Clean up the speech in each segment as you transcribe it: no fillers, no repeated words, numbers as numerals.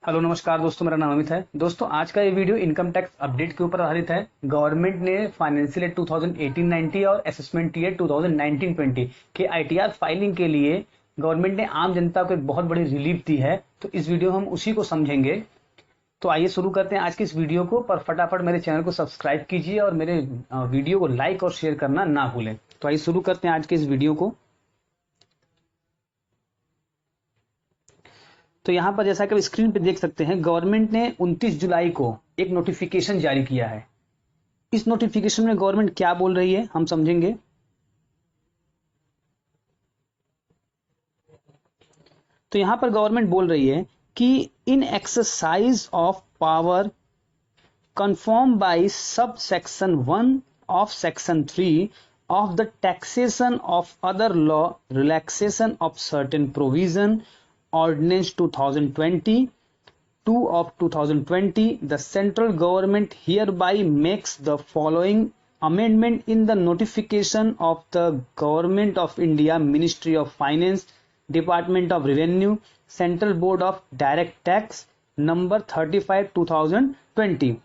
Hello नमस्कार दोस्तों, मेरा नाम अमित है। दोस्तों आज का ये वीडियो इनकम टैक्स अपडेट के ऊपर आधारित है। गवर्नमेंट ने फाइनेंशियल ईयर 2018-19 और असेसमेंट ईयर 2019-20 के आईटीआर फाइलिंग के लिए गवर्नमेंट ने आम जनता को एक बहुत बड़ी रिलीफ दी है। तो इस वीडियो में हम उसी को समझेंगे। तो आइए शुरू करते हैं आज की इस वीडियो को। पर फटाफट मेरे चैनल को सब्सक्राइब कीजिए और मेरे वीडियो को लाइक और शेयर करना ना भूलें। तो आइए शुरू करते हैं आज के इस वीडियो को। तो यहाँ पर जैसा कि आप स्क्रीन पे देख सकते हैं, गवर्नमेंट ने 29 जुलाई को एक नोटिफिकेशन जारी किया है। इस नोटिफिकेशन में गवर्नमेंट क्या बोल रही है हम समझेंगे। तो यहां पर गवर्नमेंट बोल रही है कि in exercise of power confirm by sub section 1 of section 3 of the taxation of other law relaxation of certain provision ordinance 2020 2 of 2020, the central government hereby makes the following amendment in the notification of the Government of India, Ministry of Finance, Department of Revenue, Central Board of Direct Tax, number 35 2020।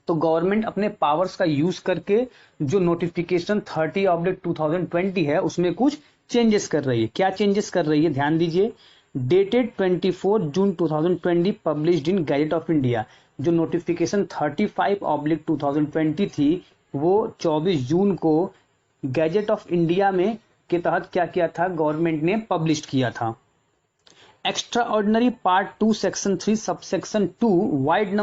तो government अपने powers का use करके जो notification 30/2020 है उसमें कुछ changes कर रही है। क्या चेंजेस कर रही है, ध्यान दीजिए। Dated 24 June 2020 published in gadget of India. जो नोटिफिकेशन 35/2020 थी वो 24 जून को गैजेट ऑफ इंडिया में के तहत क्या किया था, गवर्नमेंट ने पब्लिश किया था। Extra ordinary part 2 section 3 subsection 2 wide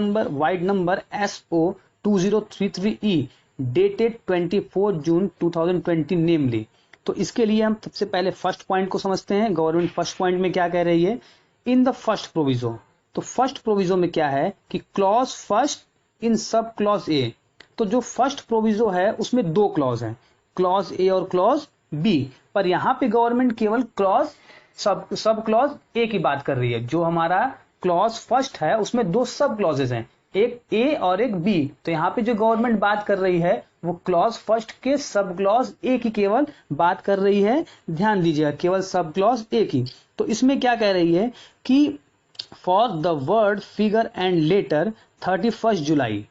number SO 2033E dated 24 जून 2020 नेमली। तो इसके लिए हम सबसे पहले फर्स्ट पॉइंट को समझते हैं। गवर्नमेंट फर्स्ट पॉइंट में क्या कह रही है, इन द फर्स्ट प्रोविजो। तो फर्स्ट प्रोविजो में क्या है कि clause first in sub clause A. तो जो फर्स्ट प्रोविजो है उसमें दो क्लॉज हैं, क्लॉज ए और क्लॉज बी। पर यहां पे गवर्नमेंट केवल क्लॉज सब क्लॉज ए की बात कर रही है। जो हमारा क्लॉज फर्स्ट है उसमें दो सब क्लॉजेज हैं, एक ए और एक बी। तो यहाँ पे जो गवर्नमेंट बात कर रही है वो क्लॉज फर्स्ट के सब क्लॉज ए की केवल बात कर रही है। ध्यान दीजिएगा, केवल सब क्लॉज ए की। तो इसमें क्या कह रही है कि for the word figure and later 31 July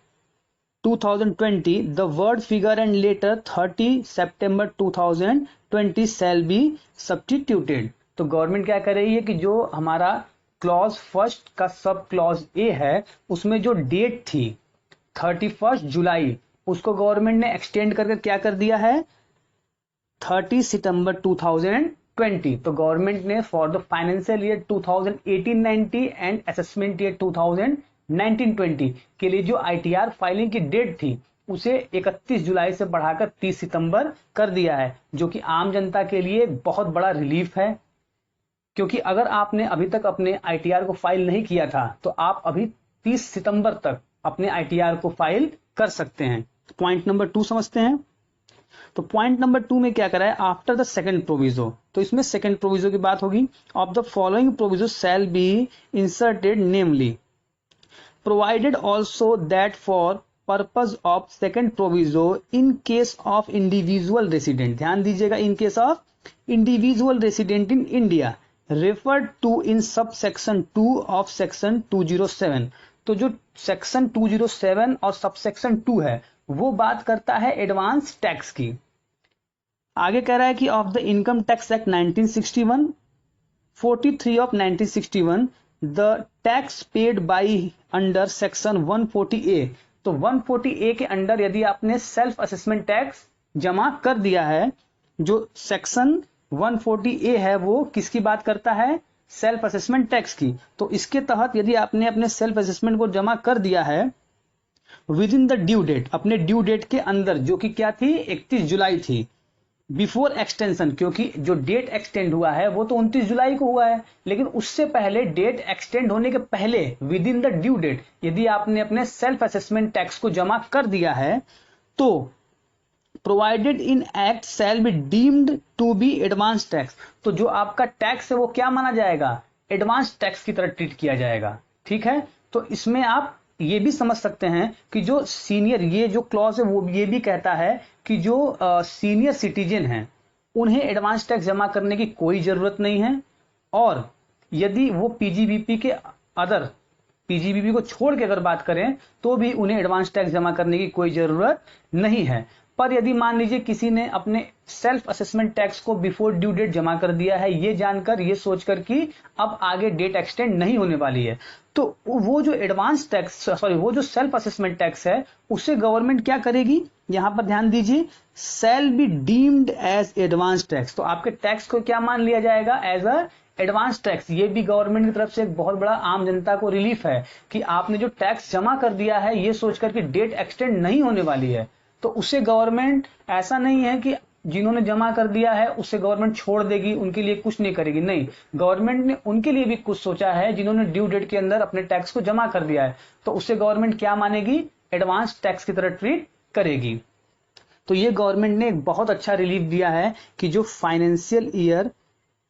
2020 the word figure and later 30 September 2020 shall be substituted। तो गवर्नमेंट क्या कर रही है कि जो हमारा क्लॉज फर्स्ट का सब क्लॉज ए है उसमें जो डेट थी 31 जुलाई उसको गवर्नमेंट ने एक्सटेंड करके क्या कर दिया है, 30 सितंबर 2020। तो गवर्नमेंट ने for the financial year 2018-19 and assessment year 2019-20 के लिए जो आईटीआर फाइलिंग की डेट थी उसे 31 जुलाई से बढ़ाकर 30 सितंबर कर दिया है, जो कि आम जनता के लिए बहुत बड़ा रिलीफ है। क्योंकि अगर आपने अभी तक अपने आईटीआर को फाइल नहीं किया था तो आप अभी 30 सितंबर तक अपने आईटीआर को फाइल कर सकते हैं। पॉइंट नंबर 2 समझते हैं। तो पॉइंट नंबर 2 में क्या करा है, आफ्टर द सेकंड प्रोविजो। तो इसमें सेकंड प्रोविजो की बात होगी। Of the following proviso shall be inserted namely provided also that for purpose of second proviso in case of individual resident. ध्यान दीजिएगा, in case of individual resident in India referred to in sub section 2 of section 207। तो जो section 207 और सब section 2 है वो बात करता है एडवांस टैक्स की। आगे कह रहा है कि of the income tax act 1961 43 of 1961 the tax paid by under section 140A। तो 140A के अंडर यदि आपने सेल्फ असेसमेंट टैक्स जमा कर दिया है, जो सेक्शन 140A है वो किसकी बात करता है, सेल्फ असेसमेंट टैक्स की। तो इसके तहत यदि आपने अपने सेल्फ असेसमेंट को जमा कर दिया है within the due date, अपने ड्यू डेट के अंदर, जो कि क्या थी 31 जुलाई थी, बिफोर एक्सटेंशन, क्योंकि जो डेट एक्सटेंड हुआ है वो तो 29 जुलाई को हुआ है, लेकिन उससे पहले डेट एक्सटेंड होने के पहले within the due date यदि आपने अपने सेल्फ असेसमेंट टैक्स को जमा कर दिया है तो provided in act shall be deemed to be advance tax. तो जो आपका टैक्स है वो क्या माना जाएगा, एडवांस टैक्स की तरह ट्रीट किया जाएगा। ठीक है, तो इसमें आप ये भी समझ सकते हैं कि जो सीनियर, ये जो क्लॉज है वो ये भी कहता है कि जो सीनियर सिटीजन हैं उन्हें एडवांस टैक्स जमा करने की कोई जरूरत नहीं है, और यदि वो पीजीबीपी के अदर पीजीबीवी को छोड़ के अगर बात करें तो भी उन्हें एडवांस टैक्स जमा करने की कोई जरूरत नहीं है। पर यदि मान लीजिए किसी ने अपने सेल्फ असेसमेंट टैक्स को बिफोर ड्यू डेट जमा कर दिया है, ये जानकर, ये सोचकर कि अब आगे डेट एक्सटेंड नहीं होने वाली है, तो वो जो एडवांस टैक्स, वो जो सेल्फ असेसमेंट टैक्स है, उसे गवर्नमेंट क्या करेगी, यहां पर ध्यान दीजिए, shall be deemed as advance tax. तो आपके टैक्स को क्या मान लिया जाएगा, एज अ एडवांस टैक्स। ये भी गवर्नमेंट की तरफ से एक बहुत बड़ा आम जनता को रिलीफ है कि आपने जो टैक्स जमा कर दिया है ये सोचकर कि डेट एक्सटेंड नहीं होने वाली है, तो उसे गवर्नमेंट, ऐसा नहीं है कि जिन्होंने जमा कर दिया है उसे गवर्नमेंट छोड़ देगी, उनके लिए कुछ नहीं करेगी, नहीं, गवर्नमेंट ने उनके लिए भी कुछ सोचा है जिन्होंने ड्यू डेट के अंदर अपने टैक्स को जमा कर दिया है, तो उसे गवर्नमेंट क्या मानेगी, एडवांस टैक्स की तरह ट्रीट करेगी। तो ये गवर्नमेंट ने एक बहुत अच्छा रिलीफ दिया है कि जो फाइनेंशियल ईयर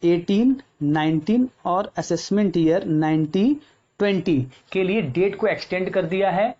18, 19 और असेसमेंट ईयर 90, 20 के लिए डेट को एक्सटेंड कर दिया है।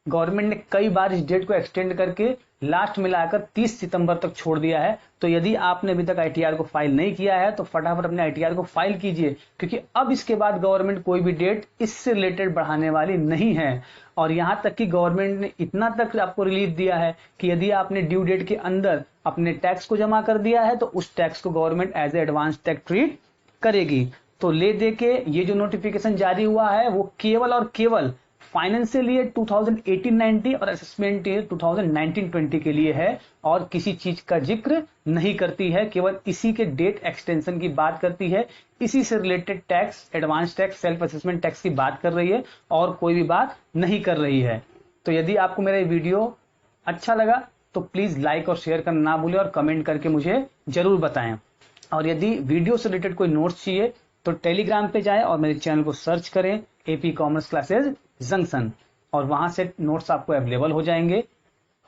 गवर्नमेंट ने कई बार इस डेट को एक्सटेंड करके लास्ट मिलाकर 30 सितंबर तक छोड़ दिया है। तो यदि आपने अभी तक आईटीआर को फाइल नहीं किया है तो फटाफट अपने आईटीआर को फाइल कीजिए, क्योंकि अब इसके बाद गवर्नमेंट कोई भी डेट इससे रिलेटेड बढ़ाने वाली नहीं है। और यहां तक कि गवर्नमेंट ने इतना तक आपको रिलीफ दिया है कि यदि आपने ड्यू डेट के अंदर अपने टैक्स को जमा कर दिया है तो उस टैक्स को government as a advance tax treat करेगी। तो ले दे के ये जो नोटिफिकेशन जारी हुआ है वो केवल और केवल फाइनेंशियल ईयर 2018-19 और असेसमेंट ईयर 2019-20 के लिए है और किसी चीज का जिक्र नहीं करती है, केवल इसी के डेट एक्सटेंशन की बात करती है, इसी से related tax, advance tax, self assessment tax की बात कर रही है और कोई भी बात नहीं कर रही है। तो यदि आपको मेरा ये वीडियो अच्छा लगा तो प्लीज लाइक और शेयर करना ना भूलें और कमेंट करके मुझे जरूर बताएं। और यदि वीडियो से रिलेटेड कोई नोट्स चाहिए तो टेलीग्राम पे जाएं और मेरे चैनल को सर्च करें एपी कॉमर्स क्लासेज जंक्शन, और वहां से नोट्स आपको अवेलेबल हो जाएंगे।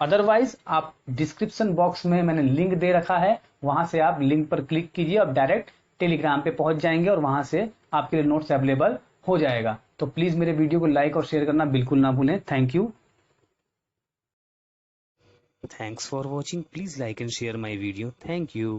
अदरवाइज आप डिस्क्रिप्शन बॉक्स में मैंने लिंक दे रखा है, वहां से आप लिंक पर क्लिक कीजिए और डायरेक्ट टेलीग्राम पे पहुंच जाएंगे और वहां से आपके लिए नोट्स अवेलेबल हो जाएगा। तो प्लीज मेरे वीडियो को लाइक और शेयर करना बिल्कुल ना भूलें। Thank you. Thanks for watching. Please like and share my video. Thank you.